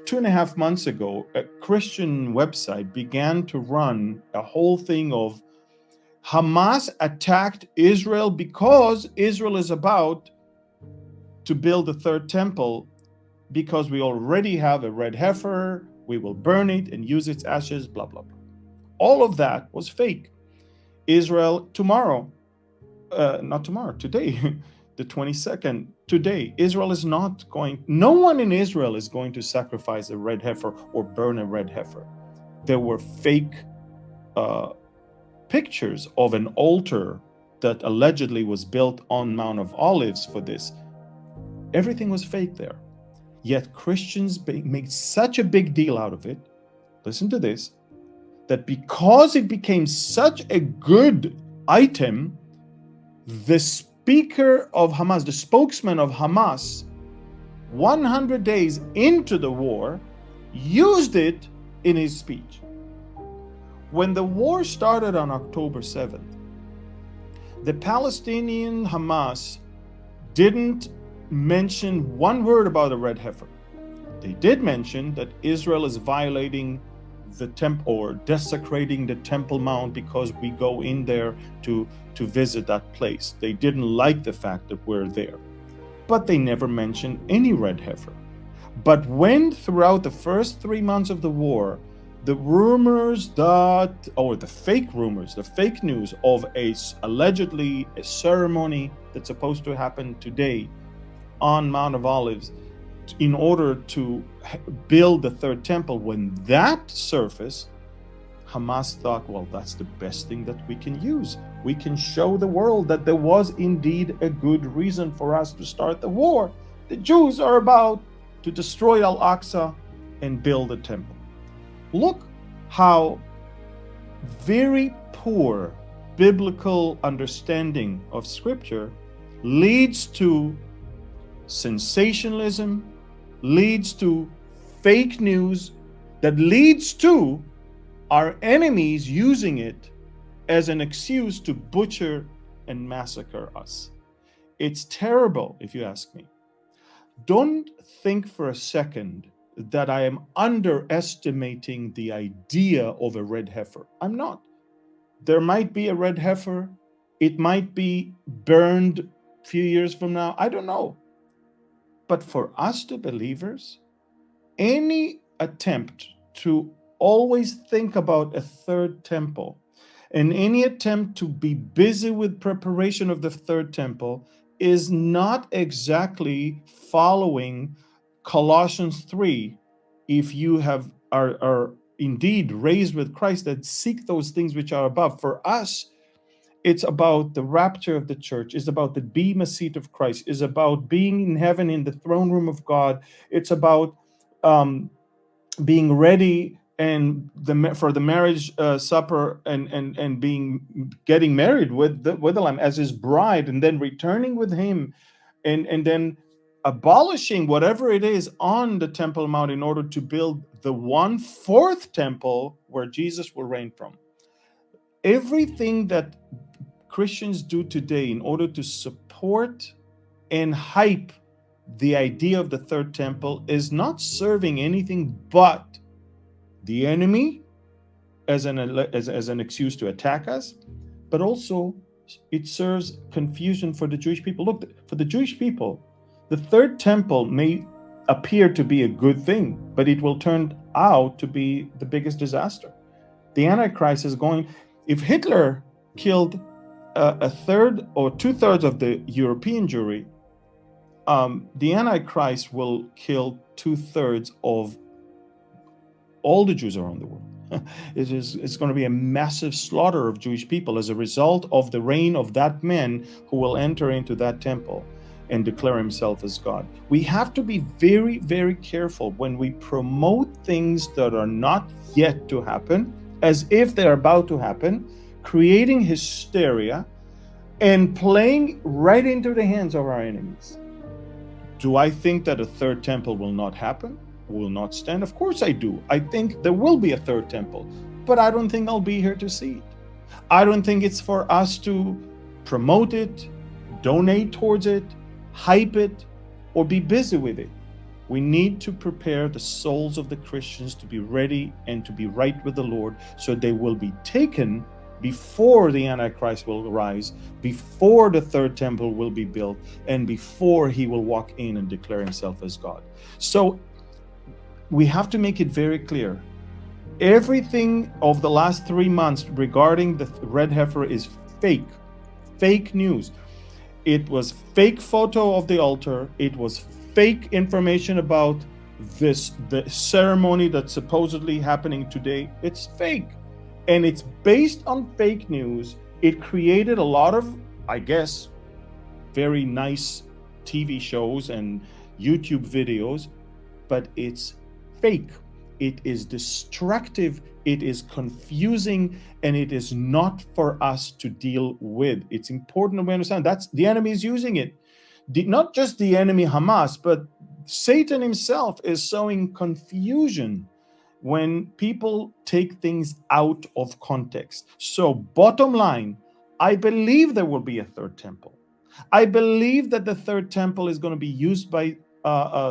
2.5 months ago, a Christian website began to run a whole thing of Hamas attacked Israel because Israel is about to build a third temple because we already have a red heifer, we will burn it and use its ashes, blah, blah, blah. All of that was fake. Israel tomorrow, not tomorrow, today, the 22nd, today, Israel is not going, no one in Israel is going to sacrifice a red heifer or burn a red heifer. There were fake pictures of an altar that allegedly was built on Mount of Olives for this. Everything was fake there. Yet Christians made such a big deal out of it, listen to this, that because it became such a good item, the speaker of Hamas, the spokesman of Hamas, 100 days into the war, used it in his speech. When the war started on October 7th, the Palestinian Hamas didn't mention one word about a red heifer. They did mention that Israel is violating the temple or desecrating the Temple Mount because we go in there to visit that place. They didn't like the fact that we're there, but they never mentioned any red heifer. But when throughout the first 3 months of the war, the rumors that, or the fake rumors, the fake news of allegedly a ceremony that's supposed to happen today on Mount of Olives in order to build the third temple, when that surfaced, Hamas thought, well, that's the best thing that we can use. We can show the world that there was indeed a good reason for us to start the war. The Jews are about to destroy Al-Aqsa and build a temple. Look how very poor biblical understanding of Scripture leads to sensationalism, leads to fake news, that leads to our enemies using it as an excuse to butcher and massacre us. It's terrible, if you ask me. Don't think for a second that I am underestimating the idea of a red heifer. I'm not. There might be a red heifer. It might be burned a few years from now. I don't know. But for us, the believers, any attempt to always think about a third temple and any attempt to be busy with preparation of the third temple is not exactly following Colossians 3. If you are indeed raised with Christ, that seek those things which are above. For us, it's about the rapture of the church. It's about the bema seat of Christ. It's about being in heaven in the throne room of God. It's about being ready and for the marriage supper and getting married with the Lamb as his bride, and then returning with him, and then abolishing whatever it is on the Temple Mount in order to build the 1/4 temple where Jesus will reign from. Everything that Christians do today in order to support and hype the idea of the third temple is not serving anything but the enemy as an excuse to attack us, but also it serves confusion for the Jewish people. Look, for the Jewish people, the third temple may appear to be a good thing, but it will turn out to be the biggest disaster. The Antichrist is going, if Hitler killed a third or 2/3 of the European Jewry, the Antichrist will kill 2/3 of all the Jews around the world. It's going to be a massive slaughter of Jewish people as a result of the reign of that man who will enter into that temple and declare himself as God. We have to be very, very careful when we promote things that are not yet to happen as if they're about to happen, creating hysteria and playing right into the hands of our enemies. Do I think that a third temple will not happen? Will not stand? Of course I do. I think there will be a third temple, but I don't think I'll be here to see it. I don't think it's for us to promote it, donate towards it, hype it, or be busy with it. We need to prepare the souls of the Christians to be ready and to be right with the Lord, so they will be taken before the Antichrist will rise, before the third temple will be built, and before he will walk in and declare himself as God. So we have to make it very clear. Everything of the last 3 months regarding the red heifer is fake news. It was fake photo of the altar. It was fake information about the ceremony that's supposedly happening today. It's fake. And it's based on fake news. It created a lot of, I guess, very nice TV shows and YouTube videos, but it's fake. It is destructive, it is confusing, and it is not for us to deal with. It's important that we understand that's the enemy is using it. Not just the enemy Hamas, but Satan himself is sowing confusion when people take things out of context. So bottom line, I believe there will be a third temple. I believe that the third temple is going to be used by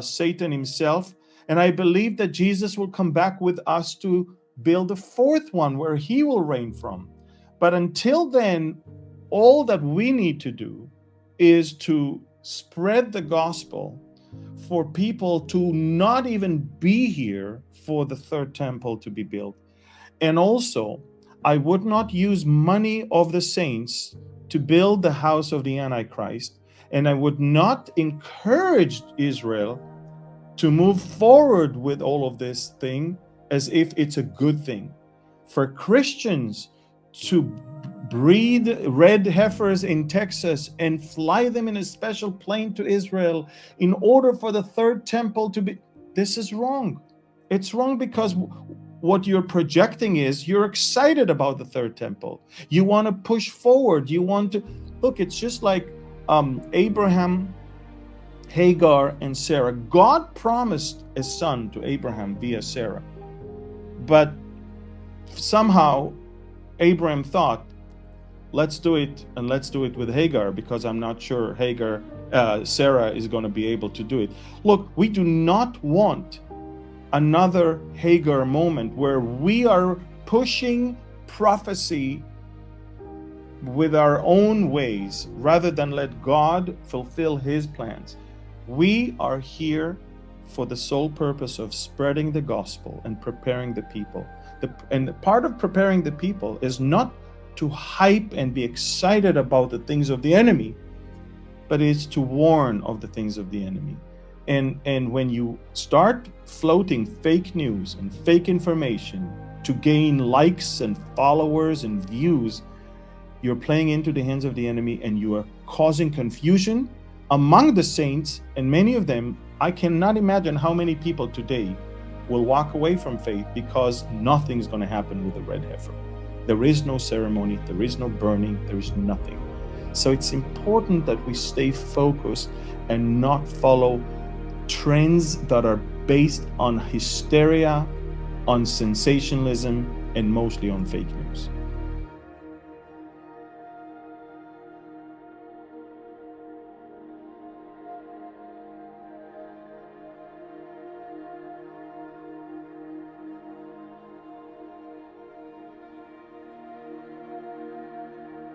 Satan himself. And I believe that Jesus will come back with us to build a fourth one where he will reign from. But until then, all that we need to do is to spread the gospel for people to not even be here for the third temple to be built. And also, I would not use money of the saints to build the house of the Antichrist. And I would not encourage Israel to move forward with all of this thing as if it's a good thing. For Christians to breed red heifers in Texas and fly them in a special plane to Israel in order for the third temple to be, this is wrong. It's wrong because what you're projecting is you're excited about the third temple. You want to push forward. You want to, look, it's just like Abraham, Hagar, and Sarah. God promised a son to Abraham via Sarah. But somehow Abraham thought, let's do it, and let's do it with Hagar, because I'm not sure Sarah is going to be able to do it. Look, we do not want another Hagar moment where we are pushing prophecy with our own ways rather than let God fulfill his plans. We are here for the sole purpose of spreading the gospel and preparing the people. And part of preparing the people is not to hype and be excited about the things of the enemy, but it's to warn of the things of the enemy. And when you start floating fake news and fake information to gain likes and followers and views, you're playing into the hands of the enemy, and you are causing confusion among the saints. And many of them, I cannot imagine how many people today will walk away from faith because nothing's going to happen with the red heifer. There is no ceremony, there is no burning, there is nothing. So it's important that we stay focused and not follow trends that are based on hysteria, on sensationalism, and mostly on fake news.